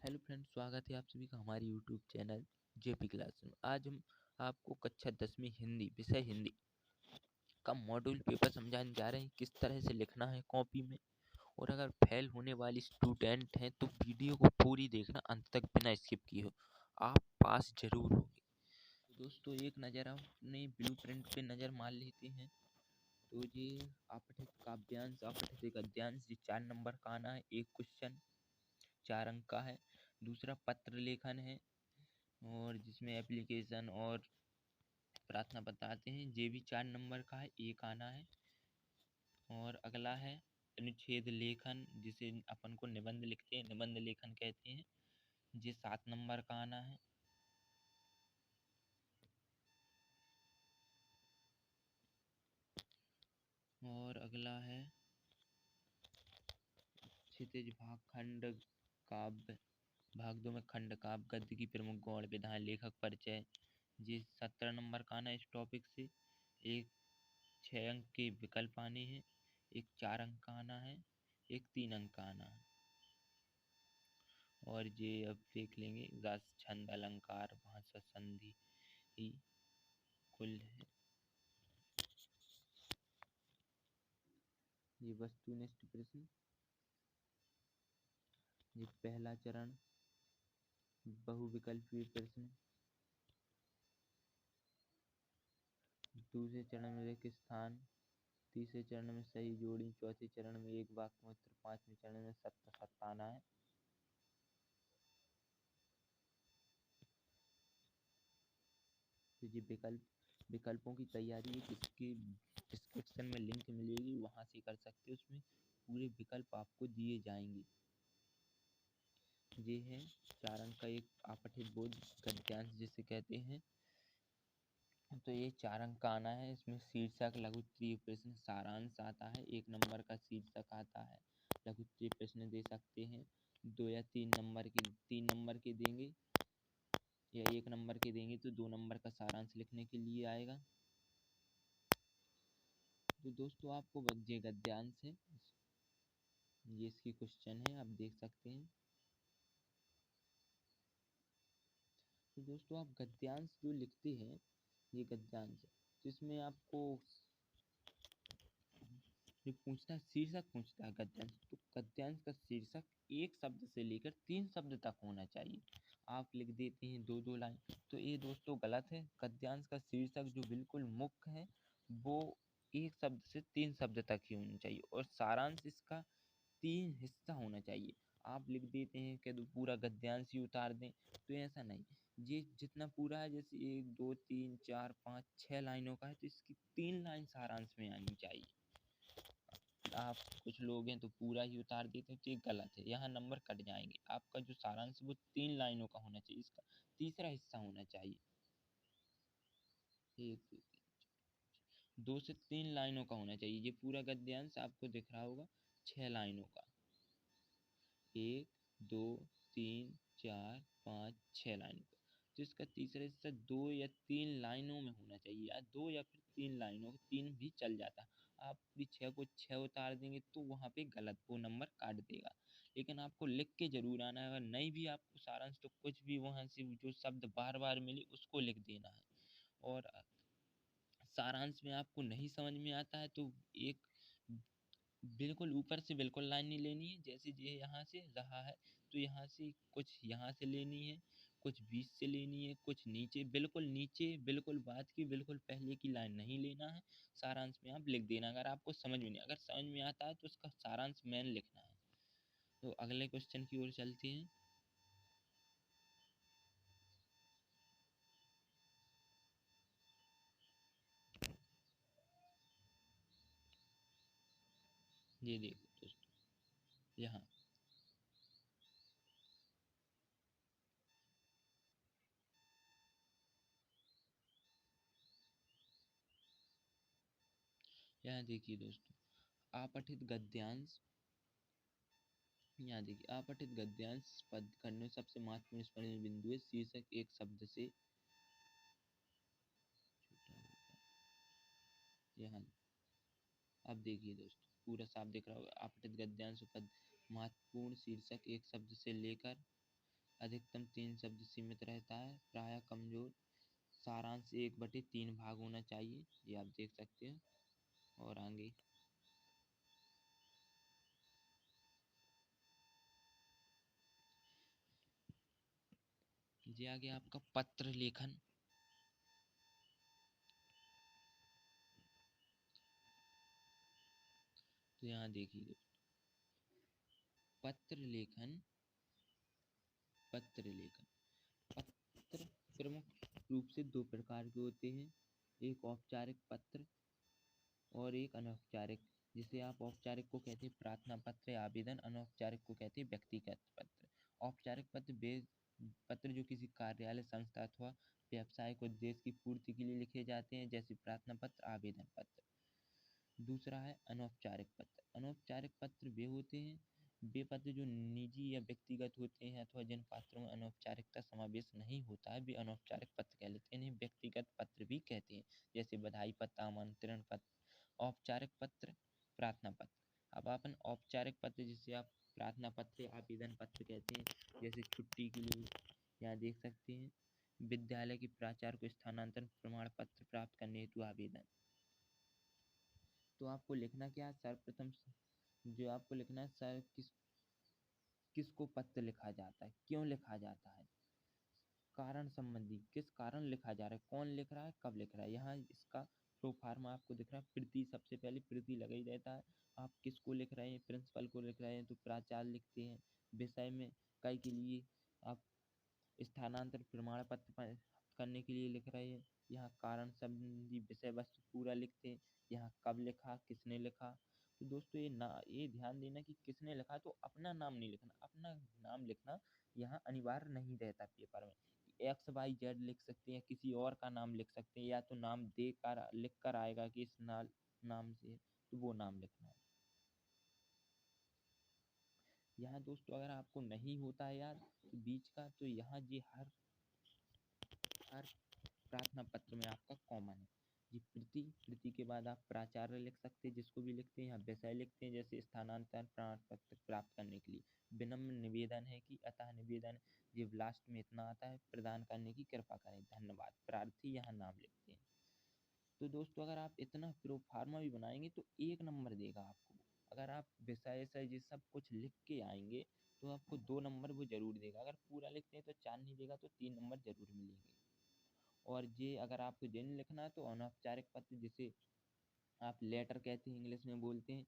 Hello friends, स्वागत है आप सभी का हमारे यूट्यूब चैनल जेपी क्लास में। आज हम आपको कक्षा 10वीं हिंदी विषय हिंदी का मॉड्यूल पेपर समझाने जा रहे हैं, किस तरह से लिखना है कॉपी में। और अगर फेल होने वाली स्टूडेंट हैं तो वीडियो को पूरी देखना, अंत तक बिना स्किप किए हो, आप पास जरूर होंगे। तो दोस्तों, एक नज़र अपने ब्लू प्रिंट पे नज़र मार लेते हैं। तो ये अपठित काव्यांश, अपठित गद्यांश, ये 4 नंबर का आना है। एक क्वेश्चन 4 अंक का है। दूसरा पत्र लेखन है, और जिसमें एप्लीकेशन और प्रार्थना बताते हैं, ये भी 4 नंबर का है, एक आना है। और अगला है अनुच्छेद लेखन, जिसे अपन को निबंध लिखते हैं, निबंध लेखन कहते हैं, ये 7 नंबर का आना है। और अगला है क्षितिज भाग खंड काव्य, भाग 2 में खंड काव्य, गद्य की प्रमुख गौड़ विधाएं, लेखक परिचय, ये 17 नंबर का आना है। इस टॉपिक से एक 6 अंक के विकल्प आने हैं, एक 4 अंक का आना है, एक 3 अंक का आना है। और ये अब देख लेंगे, रस, छंद, अलंकार, भाषा, संधि ही कुल है। ये वस्तुनिष्ठ प्रश्न, ये पहला चरण बहुविकल्पीय प्रश्न, दूसरे चरण में रिक्त स्थान, तीसरे चरण में सही जोड़ी, चौथे चरण में एक वाक्य उत्तर, पांचवें चरण में सत्ता सत्ता आना है। तो ये विकल्पों की तैयारी इसके डिस्क्रिप्शन में लिंक मिलेगी, वहां से कर सकते हो। उसमें पूरे विकल्प आपको दिए जाएंगे। ये है 4 अंक का एक अपठित बोध गद्यांश जिसे कहते हैं। तो ये 4 अंक का आना है। इसमें शीर्षक, लघु उत्तरीय प्रश्न, सारांश आता है। 1 नंबर का शीर्षक आता है। लघु उत्तरीय प्रश्न दे सकते हैं 2 या 3 नंबर के, 3 नंबर के देंगे या 1 नंबर के देंगे तो 2 नंबर का सारांश लिखने के लिए आएगा। तो दोस्तों, आपको ये गद्यांश है, ये इसकी क्वेश्चन है, आप देख सकते हैं। तो दोस्तों, आप गद्यांश जो लिखते हैं, ये गद्यांश है, तो इसमें आपको जो पूछता है, शीर्षक पूछता है गद्यांश, तो गद्यांश का शीर्षक एक शब्द से लेकर 3 शब्द तक होना चाहिए। आप लिख देते हैं 2-2 लाइन, तो ये दोस्तों गलत है। गद्यांश का शीर्षक जो बिल्कुल मुख्य है, वो एक शब्द से 3 शब्द तक ही होना चाहिए, और सारांश इसका 3 हिस्सा होना चाहिए। आप लिख देते हैं कि पूरा गद्यांश ही उतार दें, तो ऐसा नहीं। ये जितना पूरा है, जैसे 1 2 3 4 5 6 लाइनों का है, तो इसकी 3 लाइन सारांश में आनी चाहिए। आप कुछ लोग हैं तो पूरा ही उतार देते हैं, तो ये गलत है, यहाँ नंबर कट जाएंगे। आपका जो सारांश वो 3 लाइनों का होना चाहिए, इसका तीसरा हिस्सा होना चाहिए। 1 2 से 3 लाइनों का होना चाहिए। ये पूरा गद्यांश आपको दिख रहा होगा 6 लाइनों का, 1 2 3 4 5 6 लाइनों का। तो इसका तीसरा हिस्सा 2 या 3 लाइनों में होना चाहिए, या 2 या फिर 3 लाइनों, 3 भी चल जाता है। आप भी 6 को 6 उतार देंगे तो वहाँ पे गलत, वो नंबर काट देगा। लेकिन आपको लिख के जरूर आना है। अगर नहीं भी आपको सारांश, तो कुछ भी वहाँ से जो शब्द बार बार मिले उसको लिख देना है। और सारांश में आपको नहीं समझ में आता है तो एक बिल्कुल ऊपर से बिल्कुल लाइन नहीं लेनी है। जैसे ये यहाँ से रहा है, तो यहाँ से कुछ यहाँ से लेनी है, कुछ बीच से लेनी है, कुछ नीचे, बिल्कुल बात की बिल्कुल पहले की लाइन नहीं लेना है। सारांश में आप लिख देना। अगर आपको समझ में नहीं, अगर समझ में आता है तो उसका सारांश मेन लिखना है। तो अगले क्वेश्चन की ओर चलते हैं। ये देखो दोस्तों, यहाँ यहाँ देखिए दोस्तों, आपठित गद्यांश। यहाँ देखिए, अपठित गद्यांश पद खंड में सबसे महत्वपूर्ण स्मरणीय बिंदु है शीर्षक एक शब्द से छोटा होगा। यहाँ अब देखिए दोस्तों, पूरा साफ दिख रहा होगा। अपठित गद्यांश पद महत्वपूर्ण शीर्षक एक शब्द से लेकर अधिकतम 3 शब्द सीमित रहता है, प्रायः कमजोर, सारांश 1/3 भाग होना चाहिए, ये आप देख सकते हैं। और आगे ये आ गया आपका पत्र लेखन। तो यहाँ देखिए पत्र लेखन, पत्र प्रमुख रूप से 2 प्रकार के होते हैं, एक औपचारिक पत्र और एक अनौपचारिक। जिसे आप औपचारिक को कहते हैं प्रार्थना पत्र या आवेदन, अनौपचारिक को कहते हैं व्यक्तिगत पत्र। औपचारिक पत्र जो किसी कार्यालय, संस्था अथवा व्यावसायिक उद्देश्य की पूर्ति के लिए लिखे जाते हैं, जैसे प्रार्थना पत्र, आवेदन पत्र। दूसरा है अनौपचारिक पत्र। अनौपचारिक पत्र वे होते हैं, वे पत्र जो निजी या व्यक्तिगत होते हैं अथवा जिन पात्रों में अनौपचारिकता समावेश नहीं होता है, वे अनौपचारिक पत्र कहलाते हैं। इन्हें व्यक्तिगत पत्र भी कहते हैं, जैसे बधाई पत्र, आमंत्रण पत्र। औपचारिक पत्र, प्रार्थना पत्र। अब अपन औपचारिक पत्र जिसे आप प्रार्थना पत्र, आवेदन पत्र कहते हैं, जैसे छुट्टी के लिए यहाँ देख सकते हैं, विद्यालय के प्राचार्य को स्थानांतरण प्रमाण पत्र प्राप्त करने हेतु आवेदन। तो आपको लिखना क्या है, सर्वप्रथम जो आपको लिखना है, सर किसको पत्र लिखा जाता है, क्यों लिखा जाता है, कारण संबंधी, किस कारण लिखा जा रहा है, कौन लिख रहा है, कब लिख रहा है। यहाँ इसका प्रोफार्मा आपको दिख रहा है, प्रति, सबसे पहले प्रति लगा ही रहता है। आप किसको लिख रहे हैं, प्रिंसिपल को लिख रहे हैं तो प्राचार्य लिखते हैं। विषय में कई के लिए आप स्थानांतरण प्रमाण पत्र करने के लिए लिख रहे हैं। यहाँ कारण संबंधी विषय वस्तु पूरा लिखते हैं। यहाँ कब लिखा, किसने लिखा। तो दोस्तों ये ध्यान देना कि किसने लिखा, तो अपना नाम नहीं लिखना, अपना नाम लिखना यहाँ अनिवार्य नहीं रहता पेपर में। XYZ लिख सकते हैं, किसी और का नाम लिख सकते हैं, या तो नाम देकर लिख कर आएगा कि इस नाम से, तो वो नाम लिखना है। यहाँ दोस्तों अगर आपको नहीं होता है याद तो बीच का, तो यहाँ ये हर प्रार्थना पत्र में आपका कॉमन है। जी प्रति के बाद आप प्राचार्य लिख सकते हैं, जिसको भी लिखते हैं। यहाँ विषय लिखते हैं, जैसे स्थानांतरण प्रमाण पत्र प्राप्त करने के लिए। विनम्र निवेदन है कि अतः निवेदन, ये लास्ट में इतना आता है, प्रदान करने की कृपा करें, धन्यवाद। प्रार्थी यहाँ नाम लिखते हैं। तो दोस्तों अगर आप इतना प्रोफार्मा भी बनाएंगे तो 1 नंबर देगा आपको। अगर आप विषय ये सब कुछ लिख के आएंगे तो आपको 2 नंबर वो जरूर देगा। अगर पूरा लिखते हैं तो 4 नहीं देगा, तो 3 नंबर जरूर मिलेंगे। और ये अगर आपको जिन लिखना है तो अनौपचारिक पत्र, जिसे आप लेटर कहते हैं, इंग्लिश में बोलते हैं,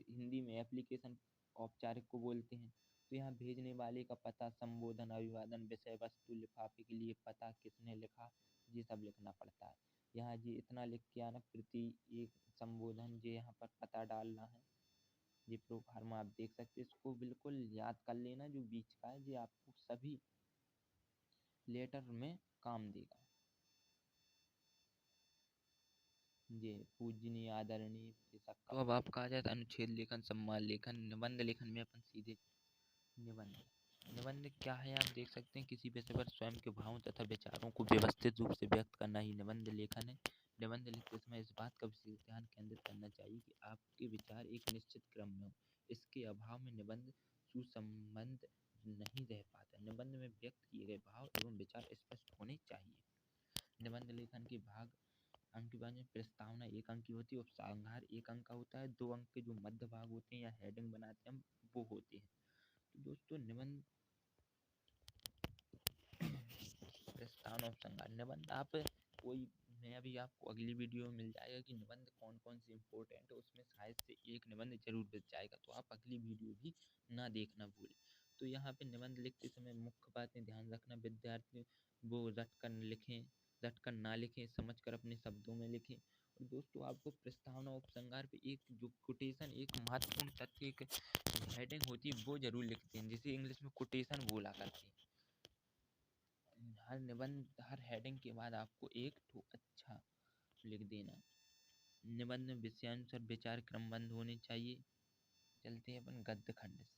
हिंदी में एप्लीकेशन औपचारिक को बोलते हैं। तो यहाँ भेजने वाले का पता, संबोधन, अभिवादन, विषय वस्तु, लिफाफे के लिए पता, किसने लिखा, ये सब लिखना पड़ता है। यहाँ ये इतना लिख के आना, प्रति, एक, संबोधन, ये यहाँ पर पता डालना है। ये प्रोफार्मा आप देख सकते हैं, इसको बिल्कुल याद कर लेना जो बीच का है, ये आपको सभी लेटर में काम देगा। जी पूजनीय, आदरणीय, तो अब आपका आ जाता है अनुच्छेद लेखन, सम्मान लेखन। निबंध लेखन में अपन सीधे निबंध, निबंध क्या है आप देख सकते हैं, किसी विषय पर स्वयं के भावों तथा विचारों को व्यवस्थित रूप से व्यक्त करना ही निबंध लेखन है। निबंध लिखते समय इस बात का विशेष ध्यान केंद्रित करना चाहिए कि आपके विचार एक निश्चित क्रम में हो। इसके अभाव में निबंध सुसंबद्ध नहीं रह पाता। निबंध में व्यक्त किए गए भाव एवं विचार स्पष्ट होने चाहिए। निबंध लेखन के भाग अंक के बाद में प्रस्तावना 1 अंक की होती है, उपसंहार 1 अंक का होता है, 2 अंक के जो मध्य भाग होते हैं या हेडिंग बनाते हैं हम, वो होते हैं। तो दोस्तों निबंध, प्रस्तावना, उपसंहार। निबंध आप कोई, मैं अभी आपको अगली वीडियो में मिल जाएगा कि निबंध कौन कौन से इम्पोर्टेंट है, उसमें शायद से एक निबंध जरूर मिल जाएगा, तो आप अगली वीडियो भी ना देखना भूलें। तो यहाँ पे निबंध लिखते समय मुख्य बातें ध्यान रखना, विद्यार्थी वो रट कर लिखें, रट कर ना लिखें, समझ कर अपने शब्दों में लिखें। और दोस्तों आपको प्रस्तावना, उपसंहार पे एक जो कोटेशन, एक महत्वपूर्ण तथ्य, एक हेडिंग होती है, वो जरूर लिखते हैं, जिसे इंग्लिश में कोटेशन बोला करते हैं। हर निबंध, हर हेडिंग के बाद आपको एक तो अच्छा लिख देना। निबंध में विषयानुसार विचार क्रमबद्ध होने चाहिए। चलते हैं अपन गद्य खंड से।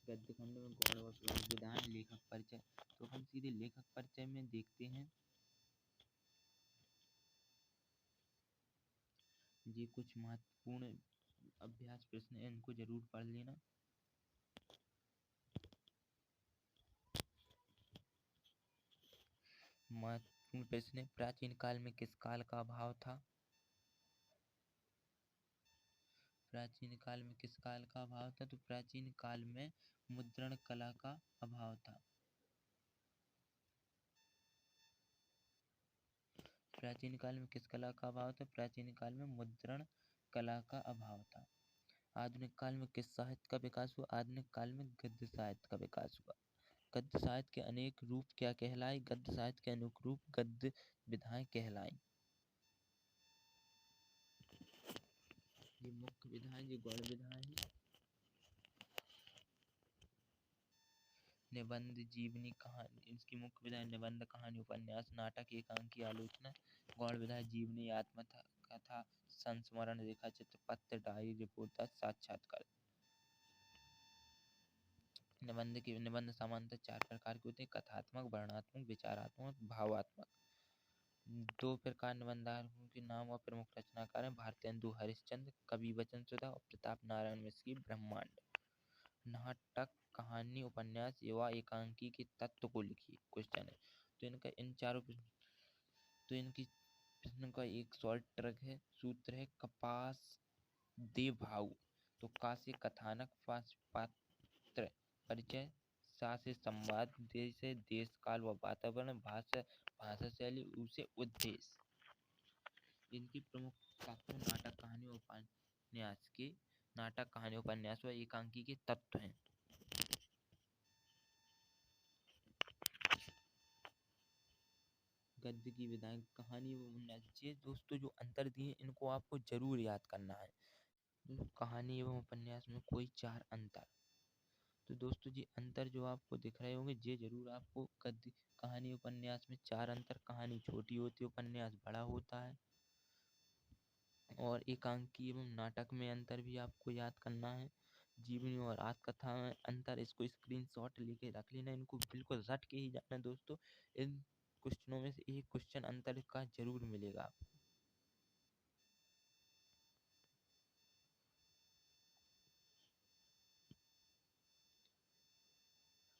गद्य खंड में गौण व प्रमुख विधान, लेखक परिचय। तो अपन सीधे लेखक परिचय में देखते हैं। ये कुछ महत्वपूर्ण अभ्यास प्रश्न है, इनको जरूर पढ़ लेना। महत्वपूर्ण प्रश्न है, प्राचीन काल में किस काल का अभाव था? प्राचीन काल में किस काल का अभाव था? तो प्राचीन काल में मुद्रण कला का अभाव था। प्राचीन काल में किस कला का अभाव था? प्राचीन काल में मुद्रण कला का अभाव था। आधुनिक काल में किस साहित्य का विकास हुआ? आधुनिक काल में गद्य साहित्य का विकास हुआ। गद्य साहित्य के अनेक रूप क्या कहलाए? गद्य साहित्य के अनेक रूप गद्य विधाएं कहलाई। ये मुख्य विधाएं, ये गौड़ विधाएं हैं। निबंध, जीवनी, कहानी, इसकी मुख्य विधाएं निबंध, कहानी, उपन्यास, नाटक, एकांकी, आलोचना। गौड़ विधाएं जीवनी, आत्मकथा, संस्मरण, रेखा चित्र, पत्र, डायरी, रिपोर्ट, साक्षात्कार। निबंध सामान्यतः 4 प्रकार के होते हैं: कथात्मक, वर्णनात्मक, विचारात्मक, भावात्मक। 2 प्रकार निबंधात्मक के नाम और प्रमुख रचनाकार हैं: भारतेंदु हरिश्चंद्र, कवि वचन सुधा और प्रताप नारायण मिश्र की ब्रह्मांड। नाटक, कहानी, उपन्यास एवं एकांकी के तत्व को लिखिए। क्वेश्चन है तो इनका इन चारों तो इनकी प्रश्न का एक शॉर्ट ट्रिक है, सूत्र है कपास दे भाव। तो का से कथानक, पात्र परिचय, सा से संवाद, दे से देश काल व वातावरण, भाषा शैली, उ से उद्देश्य। इनकी प्रमुख तत्व नाटक, कहानी, उपन्यास के नाटक, कहानी, उपन्यास व एकांकी के तत्व हैं। गद्य की विधाएं, कहानी व उपन्यास। ये दोस्तों जो अंतर दिए इनको आपको जरूर याद करना है। कहानी एवं उपन्यास में कोई 4 अंतर। तो दोस्तों जी अंतर जो आपको दिख रहे होंगे ये जरूर आपको गद्य, कहानी, उपन्यास में 4 अंतर। कहानी छोटी होती है, उपन्यास बड़ा होता है। और एकांकी एवं नाटक में अंतर भी आपको याद करना है। जीवनी और आत्मकथा में अंतर, इसको स्क्रीनशॉट लेके रख लेना, इनको बिल्कुल रट के ही जाना दोस्तों। इन क्वेश्चनों में से एक क्वेश्चन अंतर का जरूर मिलेगा आपको।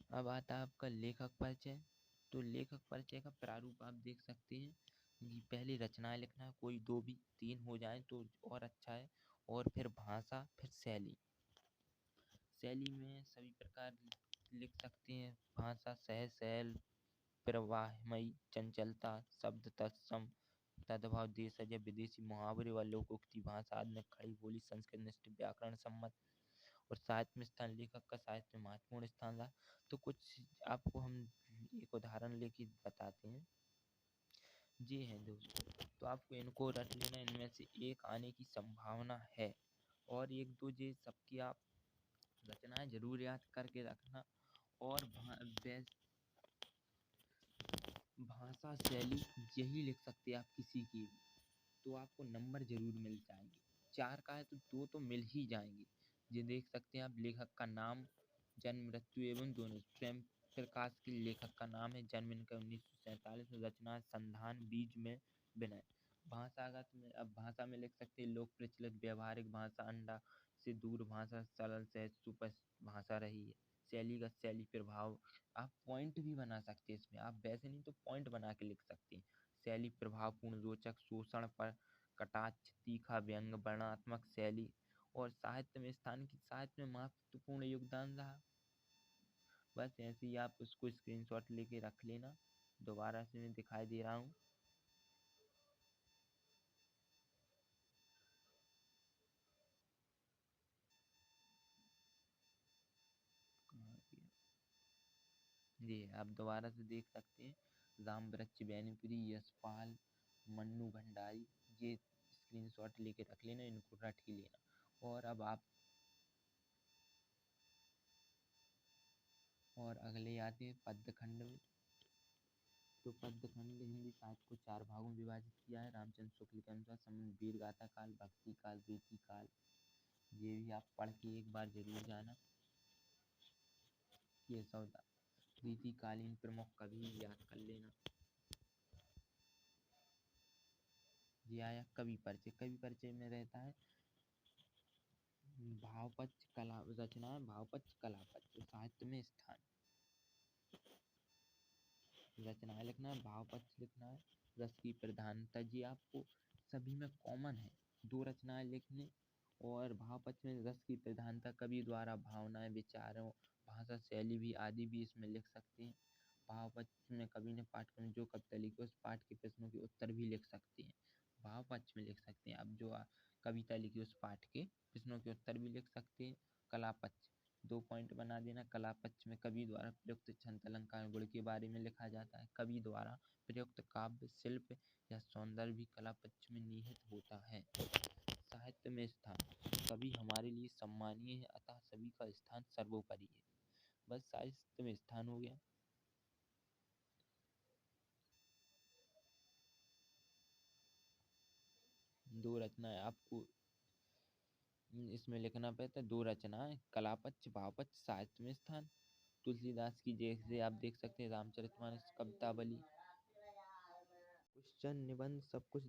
अब आता है आपका लेखक परिचय। तो लेखक परिचय का प्रारूप आप देख सकते हैं। ये पहले रचनाएं लिखना है, कोई 2 भी 3 हो जाए तो और अच्छा है। और फिर भाषा, फिर शैली। शैली में सभी प्रकार लिख सकते हैं। भाषा सहज, सरल, प्रवाहमयी, चंचलता, शब्द तत्सम, तद्भव, देशज, विदेशी, मुहावरे व लोकोक्ति भाषा, आधुनिक, खड़ी बोली, संस्कृत निष्ठ, व्याकरण सम्मत। और साहित्य में स्थान, लेखक का साहित्य में महत्वपूर्ण स्थान रहा। तो कुछ आपको हम एक उदाहरण लेके बताते हैं। जी है दोस्तों, तो आपको इनको रट लेना, इनमें से एक आने की संभावना है। और 1-2 ये सबकी आप रचनाएं जरूर याद करके रखना। और भाषा शैली यही लिख सकते हैं आप किसी की भी, तो आपको नंबर जरूर मिल जाएंगे। 4 का है तो 2 तो मिल ही जाएंगे। ये देख सकते हैं आप, लेखक का नाम, जन्म, मृत्यु एवं दोनों। प्रेम प्रकाश के लेखक का नाम है, जन्म इनका 1947 में, रचना संधान, बीज में विनय। भाषागत में अब भाषा में लिख सकते हैं लोक प्रचलित व्यवहारिक भाषा, अंडा से दूर भाषा, सरल सहज सुस्पष्ट भाषा रही है। शैलीगत, शैली प्रभाव। आप पॉइंट भी बना सकते हैं इसमें, आप वैसे नहीं तो पॉइंट बना के लिख सकते हैं। शैली प्रभावपूर्ण, रोचक, शोषण पर कटाक्ष, तीखा, व्यंग, वर्णनात्मक शैली। और साहित्य में स्थान की, साहित्य में महत्वपूर्ण योगदान रहा। बस ऐसे ही आप उसको स्क्रीनशॉट लेके रख लेना। दोबारा से मैं दिखाई दे रहा हूँ। जी आप दोबारा से देख सकते हैं। राम वृक्ष बैनीपुरी, यशपाल, मन्नू भंडारी। ये स्क्रीनशॉट लेके रख लेना, इनको रट ही लेना। और अब आप और अगले आते हैं पद्यखंड में। तो पद्यखंड हिंदी साहित्य को 4 भागों में विभाजित किया है रामचंद्र शुक्ल के अनुसार: संबंध, वीर गाथा काल, भक्ति काल, रीति काल। ये भी आप पढ़ के एक बार जरूर जाना। ये सौदा रीतिकालीन प्रमुख कवि याद कर लेना। ये आया कवि परिचय। कवि परिचय में रहता है भावपक्ष कला रचनाएं, भावपक्ष कलापक्ष साहित्य में स्थान। रचनाएं लिखना है, भावपक्ष लिखना है, रस की प्रधानता जी आपको सभी में कॉमन है। दो रचनाएं लिखने और भावपक्ष में रस की प्रधानता, कवि द्वारा भावनाएं, विचारों, भाषा शैली भी आदि भी इसमें लिख सकते हैं। भावपक्ष में कवि ने पाठ में जो कविता लिखी उस पाठ के प्रश्नों के उत्तर भी लिख सकते हैं। भावपक्ष में लिख सकते हैं, अब जो कविता लिखी उस पाठ के प्रश्नों के उत्तर भी लिख सकते हैं। कलापक्ष 2 पॉइंट बना देना। कलापक्ष में कवि द्वारा प्रयुक्त छंद अलंकार गुण के बारे में लिखा जाता है। कवि द्वारा प्रयुक्त काव्य शिल्प या सौंदर्य भी कलापक्ष में निहित होता है। साहित्य में स्थान, कवि हमारे लिए सम्मानीय है, अतः सभी का स्थान सर्वोपरि है। बस साहित्य में स्थान हो गया। दो रचनाएं आपको इसमें लिखना पड़ता है, दो रचनाएं कलापक्ष भावपक्ष साहित्य में स्थान। तुलसीदास की जैसे आप देख सकते हैं रामचरितमानस, कवितावली, क्वेश्चन निबंध सब कुछ